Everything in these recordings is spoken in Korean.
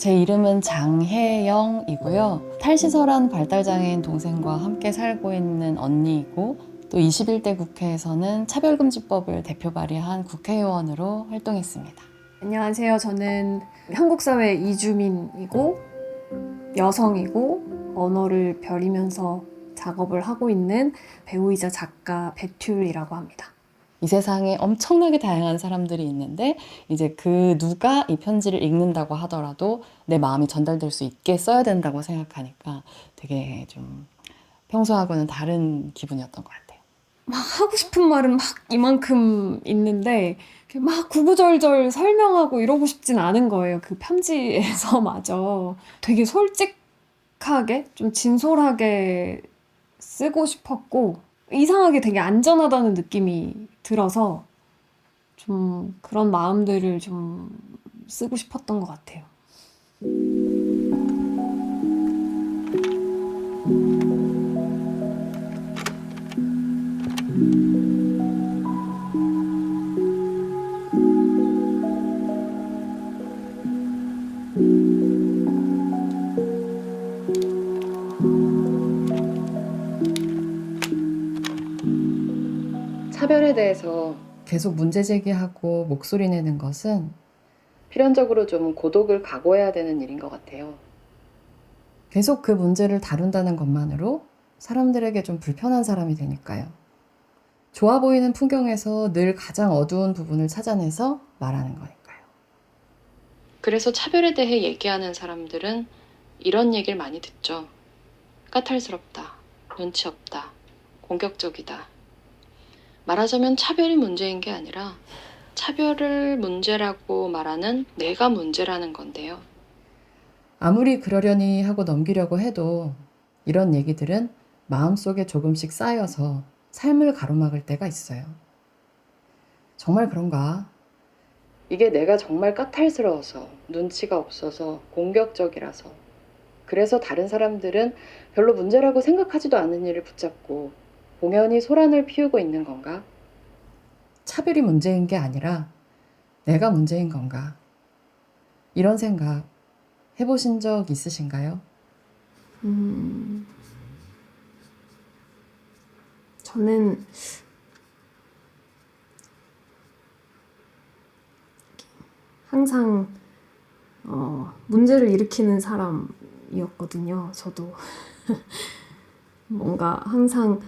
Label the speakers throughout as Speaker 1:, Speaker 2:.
Speaker 1: 제 이름은 장혜영이고요. 탈시설한 발달장애인 동생과 함께 살고 있는 언니이고 또 21대 국회에서는 차별금지법을 대표 발의한 국회의원으로 활동했습니다.
Speaker 2: 안녕하세요. 저는 한국 사회 이주민이고 여성이고 언어를 벼리면서 작업을 하고 있는 배우이자 작가 배튤이라고 합니다.
Speaker 1: 이 세상에 엄청나게 다양한 사람들이 있는데 이제 그 누가 이 편지를 읽는다고 하더라도 내 마음이 전달될 수 있게 써야 된다고 생각하니까 되게 좀 평소하고는 다른 기분이었던 것 같아요.
Speaker 2: 막 하고 싶은 말은 막 이만큼 있는데 막 구구절절 설명하고 이러고 싶진 않은 거예요. 그 편지에서마저 되게 솔직하게 좀 진솔하게 쓰고 싶었고 이상하게 되게 안전하다는 느낌이 들어서 좀 그런 마음들을 좀 쓰고 싶었던 것 같아요.
Speaker 1: 차별에 대해서 계속 문제 제기하고 목소리 내는 것은 필연적으로 좀 고독을 각오해야 되는 일인 것 같아요. 계속 그 문제를 다룬다는 것만으로 사람들에게 좀 불편한 사람이 되니까요. 좋아 보이는 풍경에서 늘 가장 어두운 부분을 찾아내서 말하는 거니까요. 그래서 차별에 대해 얘기하는 사람들은 이런 얘기를 많이 듣죠. 까탈스럽다, 눈치 없다, 공격적이다. 말하자면 차별이 문제인 게 아니라 차별을 문제라고 말하는 내가 문제라는 건데요. 아무리 그러려니 하고 넘기려고 해도 이런 얘기들은 마음속에 조금씩 쌓여서 삶을 가로막을 때가 있어요. 정말 그런가? 이게 내가 정말 까탈스러워서, 눈치가 없어서, 공격적이라서, 그래서 다른 사람들은 별로 문제라고 생각하지도 않은 일을 붙잡고 공연히 소란을 피우고 있는 건가? 차별이 문제인 게 아니라 내가 문제인 건가? 이런 생각 해보신 적 있으신가요?
Speaker 2: 저는 항상 문제를 일으키는 사람이었거든요. 저도 뭔가 항상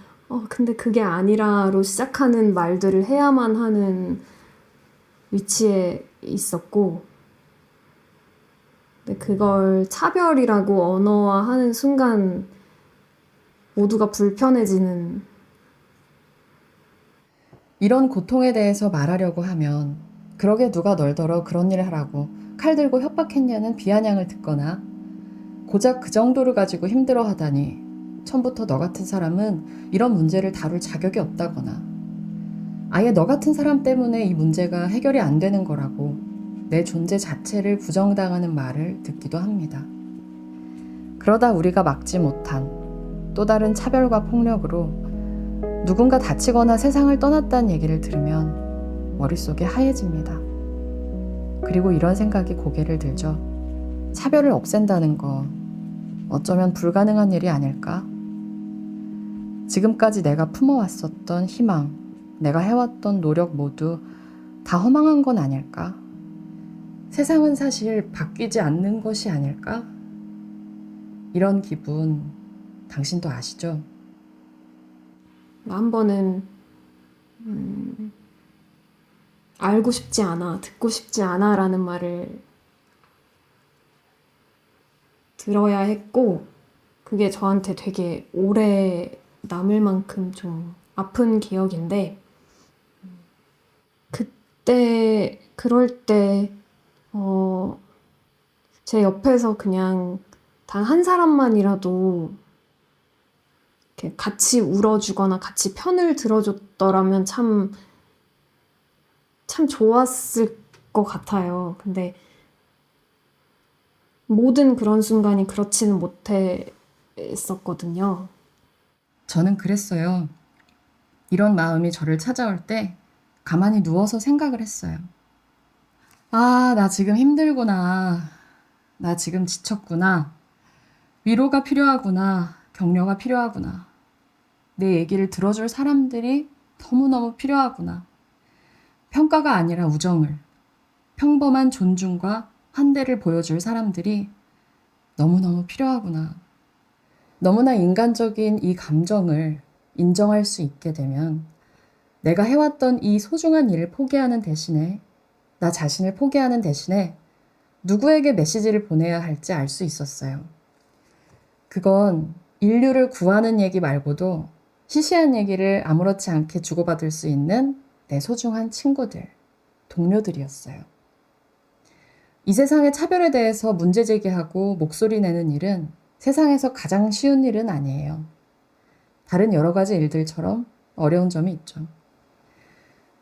Speaker 2: 근데 그게 아니라로 시작하는 말들을 해야만 하는 위치에 있었고 근데 그걸 차별이라고 언어화하는 순간 모두가 불편해지는
Speaker 1: 이런 고통에 대해서 말하려고 하면 그러게 누가 널더러 그런 일을 하라고 칼 들고 협박했냐는 비아냥을 듣거나 고작 그 정도를 가지고 힘들어하다니 처음부터 너 같은 사람은 이런 문제를 다룰 자격이 없다거나 아예 너 같은 사람 때문에 이 문제가 해결이 안 되는 거라고 내 존재 자체를 부정당하는 말을 듣기도 합니다. 그러다 우리가 막지 못한 또 다른 차별과 폭력으로 누군가 다치거나 세상을 떠났다는 얘기를 들으면 머릿속이 하얘집니다. 그리고 이런 생각이 고개를 들죠. 차별을 없앤다는 거 어쩌면 불가능한 일이 아닐까? 지금까지 내가 품어왔었던 희망, 내가 해왔던 노력 모두 다 허망한 건 아닐까? 세상은 사실 바뀌지 않는 것이 아닐까? 이런 기분 당신도 아시죠?
Speaker 2: 한 번은 알고 싶지 않아, 듣고 싶지 않아 라는 말을 들어야 했고 그게 저한테 되게 오래 남을 만큼 좀 아픈 기억인데 그때 그럴 때 제 옆에서 그냥 단 한 사람만이라도 이렇게 같이 울어주거나 같이 편을 들어줬더라면 참 좋았을 것 같아요. 근데 모든 그런 순간이 그렇지는 못했었거든요.
Speaker 1: 저는 그랬어요. 이런 마음이 저를 찾아올 때 가만히 누워서 생각을 했어요. 아, 나 지금 힘들구나. 나 지금 지쳤구나. 위로가 필요하구나. 격려가 필요하구나. 내 얘기를 들어줄 사람들이 너무너무 필요하구나. 평가가 아니라 우정을, 평범한 존중과 환대를 보여줄 사람들이 너무너무 필요하구나. 너무나 인간적인 이 감정을 인정할 수 있게 되면 내가 해왔던 이 소중한 일을 포기하는 대신에, 나 자신을 포기하는 대신에 누구에게 메시지를 보내야 할지 알 수 있었어요. 그건 인류를 구하는 얘기 말고도 시시한 얘기를 아무렇지 않게 주고받을 수 있는 내 소중한 친구들, 동료들이었어요. 이 세상의 차별에 대해서 문제 제기하고 목소리 내는 일은 세상에서 가장 쉬운 일은 아니에요. 다른 여러 가지 일들처럼 어려운 점이 있죠.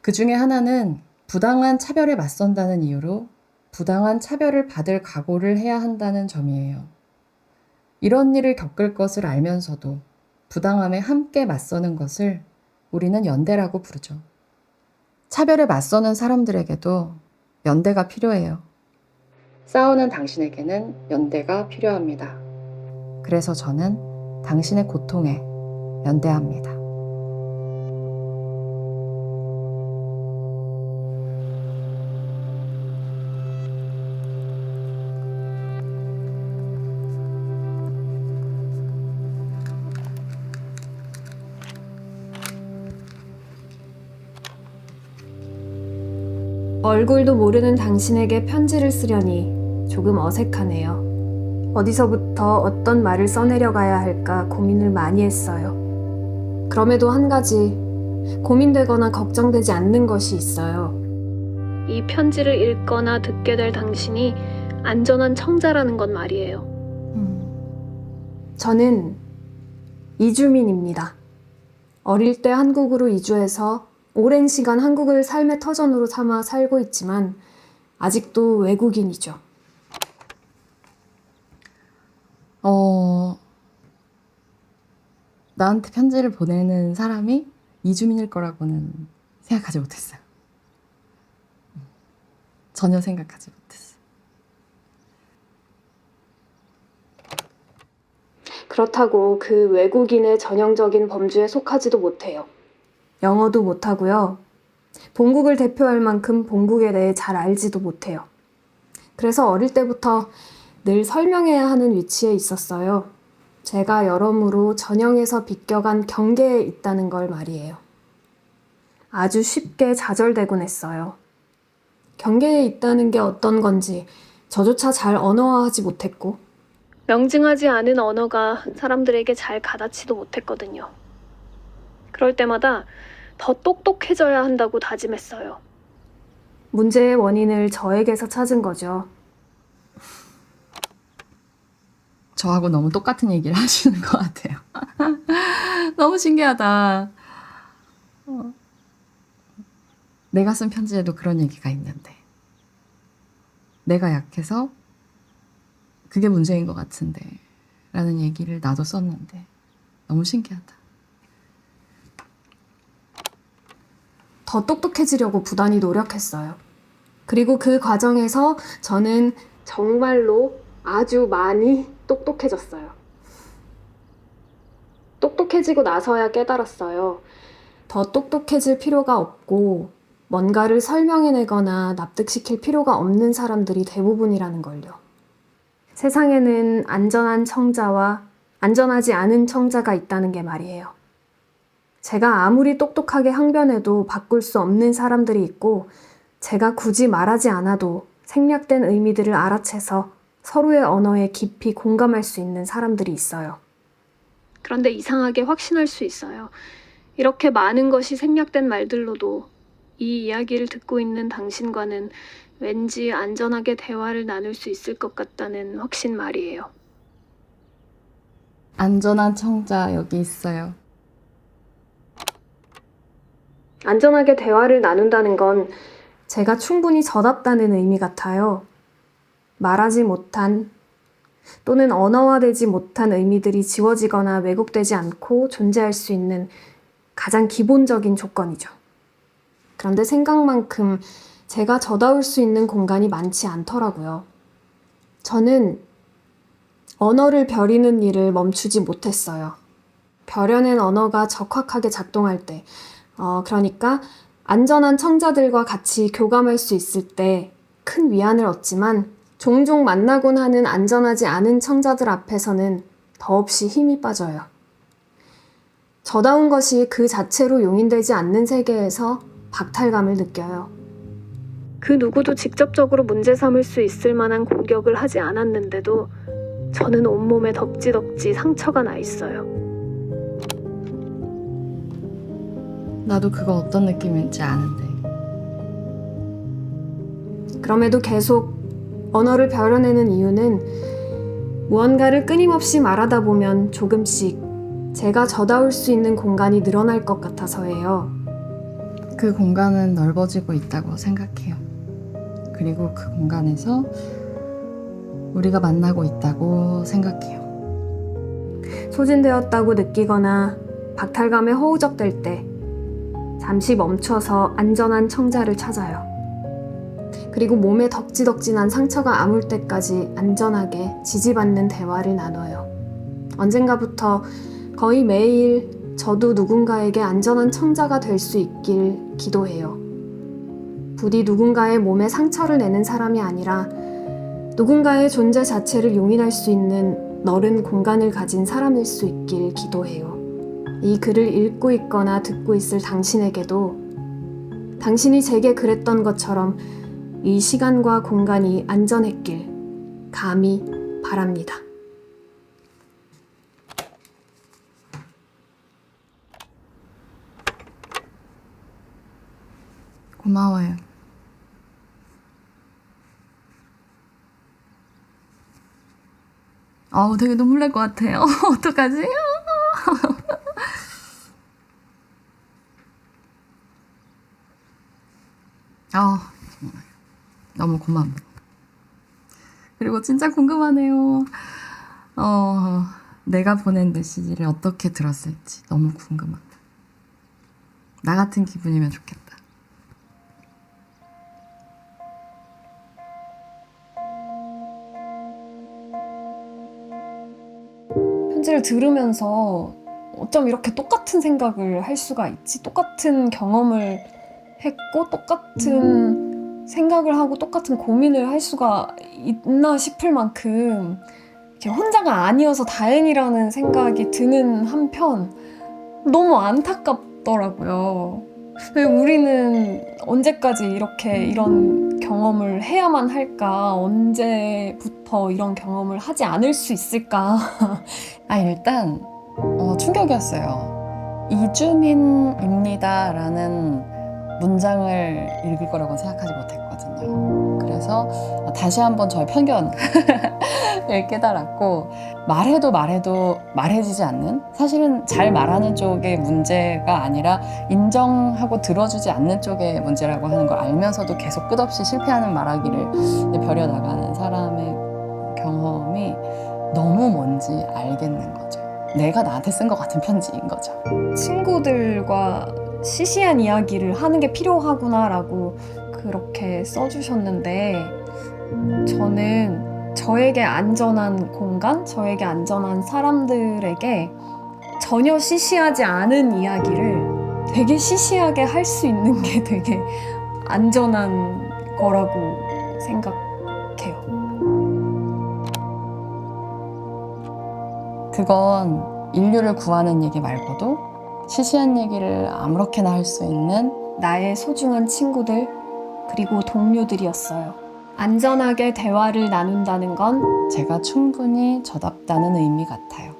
Speaker 1: 그 중에 하나는 부당한 차별에 맞선다는 이유로 부당한 차별을 받을 각오를 해야 한다는 점이에요. 이런 일을 겪을 것을 알면서도 부당함에 함께 맞서는 것을 우리는 연대라고 부르죠. 차별에 맞서는 사람들에게도 연대가 필요해요. 싸우는 당신에게는 연대가 필요합니다. 그래서 저는 당신의 고통에 연대합니다.
Speaker 2: 얼굴도 모르는 당신에게 편지를 쓰려니 조금 어색하네요. 어디서부터 어떤 말을 써내려가야 할까 고민을 많이 했어요. 그럼에도 한 가지 고민되거나 걱정되지 않는 것이 있어요. 이 편지를 읽거나 듣게 될 당신이 안전한 청자라는 건 말이에요. 저는 이주민입니다. 어릴 때 한국으로 이주해서 오랜 시간 한국을 삶의 터전으로 삼아 살고 있지만 아직도 외국인이죠.
Speaker 1: 나한테 편지를 보내는 사람이 이주민일 거라고는 생각하지 못했어요. 전혀 생각하지 못했어요.
Speaker 2: 그렇다고 그 외국인의 전형적인 범주에 속하지도 못해요. 영어도 못하고요. 본국을 대표할 만큼 본국에 대해 잘 알지도 못해요. 그래서 어릴 때부터 늘 설명해야 하는 위치에 있었어요. 제가 여러모로 전형에서 비껴간 경계에 있다는 걸 말이에요. 아주 쉽게 좌절되곤 했어요. 경계에 있다는 게 어떤 건지 저조차 잘 언어화하지 못했고 명증하지 않은 언어가 사람들에게 잘 가닿지도 못했거든요. 그럴 때마다 더 똑똑해져야 한다고 다짐했어요. 문제의 원인을 저에게서 찾은 거죠.
Speaker 1: 저하고 너무 똑같은 얘기를 하시는 것 같아요. 너무 신기하다. 내가 쓴 편지에도 그런 얘기가 있는데 내가 약해서 그게 문제인 것 같은데 라는 얘기를 나도 썼는데 너무 신기하다.
Speaker 2: 더 똑똑해지려고 부단히 노력했어요. 그리고 그 과정에서 저는 정말로 아주 많이 똑똑해졌어요. 똑똑해지고 나서야 깨달았어요. 더 똑똑해질 필요가 없고 뭔가를 설명해내거나 납득시킬 필요가 없는 사람들이 대부분이라는 걸요. 세상에는 안전한 청자와 안전하지 않은 청자가 있다는 게 말이에요. 제가 아무리 똑똑하게 항변해도 바꿀 수 없는 사람들이 있고 제가 굳이 말하지 않아도 생략된 의미들을 알아채서 서로의 언어에 깊이 공감할 수 있는 사람들이 있어요. 그런데 이상하게 확신할 수 있어요. 이렇게 많은 것이 생략된 말들로도 이 이야기를 듣고 있는 당신과는 왠지 안전하게 대화를 나눌 수 있을 것 같다는 확신 말이에요.
Speaker 1: 안전한 청자 여기 있어요.
Speaker 2: 안전하게 대화를 나눈다는 건 제가 충분히 저답다는 의미 같아요. 말하지 못한 또는 언어화되지 못한 의미들이 지워지거나 왜곡되지 않고 존재할 수 있는 가장 기본적인 조건이죠. 그런데 생각만큼 제가 저다울 수 있는 공간이 많지 않더라고요. 저는 언어를 벼리는 일을 멈추지 못했어요. 벼려낸 언어가 적확하게 작동할 때, 그러니까 안전한 청자들과 같이 교감할 수 있을 때 큰 위안을 얻지만 종종 만나곤 하는 안전하지 않은 청자들 앞에서는 더없이 힘이 빠져요. 저다운 것이 그 자체로 용인되지 않는 세계에서 박탈감을 느껴요. 그 누구도 직접적으로 문제 삼을 수 있을 만한 공격을 하지 않았는데도 저는 온몸에 덕지덕지 상처가 나 있어요.
Speaker 1: 나도 그거 어떤 느낌인지 아는데.
Speaker 2: 그럼에도 계속 언어를 벼려내는 이유는 무언가를 끊임없이 말하다 보면 조금씩 제가 저다울 수 있는 공간이 늘어날 것 같아서예요.
Speaker 1: 그 공간은 넓어지고 있다고 생각해요. 그리고 그 공간에서 우리가 만나고 있다고 생각해요.
Speaker 2: 소진되었다고 느끼거나 박탈감에 허우적댈 때 잠시 멈춰서 안전한 청자를 찾아요. 그리고 몸에 덕지덕지난 상처가 아물 때까지 안전하게 지지받는 대화를 나눠요. 언젠가부터 거의 매일 저도 누군가에게 안전한 청자가 될 수 있길 기도해요. 부디 누군가의 몸에 상처를 내는 사람이 아니라 누군가의 존재 자체를 용인할 수 있는 넓은 공간을 가진 사람일 수 있길 기도해요. 이 글을 읽고 있거나 듣고 있을 당신에게도 당신이 제게 그랬던 것처럼 이 시간과 공간이 안전했길 감히 바랍니다.
Speaker 1: 고마워요. 되게 눈물 날 것 같아요. 어떡하지? 정말 너무 고마워. 그리고 진짜 궁금하네요. 내가 보낸 메시지를 어떻게 들었을지 너무 궁금하다. 나 같은 기분이면 좋겠다.
Speaker 2: 편지를 들으면서 어쩜 이렇게 똑같은 생각을 할 수가 있지? 똑같은 경험을 했고 똑같은 생각을 하고 똑같은 고민을 할 수가 있나 싶을 만큼 이렇게 혼자가 아니어서 다행이라는 생각이 드는 한편 너무 안타깝더라고요. 왜 우리는 언제까지 이렇게 이런 경험을 해야만 할까? 언제부터 이런 경험을 하지 않을 수 있을까?
Speaker 1: 일단 충격이었어요. 이주민입니다라는 문장을 읽을 거라고 생각하지 못했거든요. 그래서 다시 한번 저의 편견을 깨달았고, 말해도 말해지지 않는, 사실은 잘 말하는 쪽의 문제가 아니라 인정하고 들어주지 않는 쪽의 문제라고 하는 걸 알면서도 계속 끝없이 실패하는 말하기를 벼려나가는 사람의 경험이 너무 뭔지 알겠는 거죠. 내가 나한테 쓴 것 같은 편지인 거죠.
Speaker 2: 친구들과 시시한 이야기를 하는 게 필요하구나라고 그렇게 써주셨는데, 저는 저에게 안전한 공간, 저에게 안전한 사람들에게 전혀 시시하지 않은 이야기를 되게 시시하게 할 수 있는 게 되게 안전한 거라고 생각해요.
Speaker 1: 그건 인류를 구하는 얘기 말고도 시시한 얘기를 아무렇게나 할 수 있는
Speaker 2: 나의 소중한 친구들, 그리고 동료들이었어요. 안전하게 대화를 나눈다는 건
Speaker 1: 제가 충분히 저답다는 의미 같아요.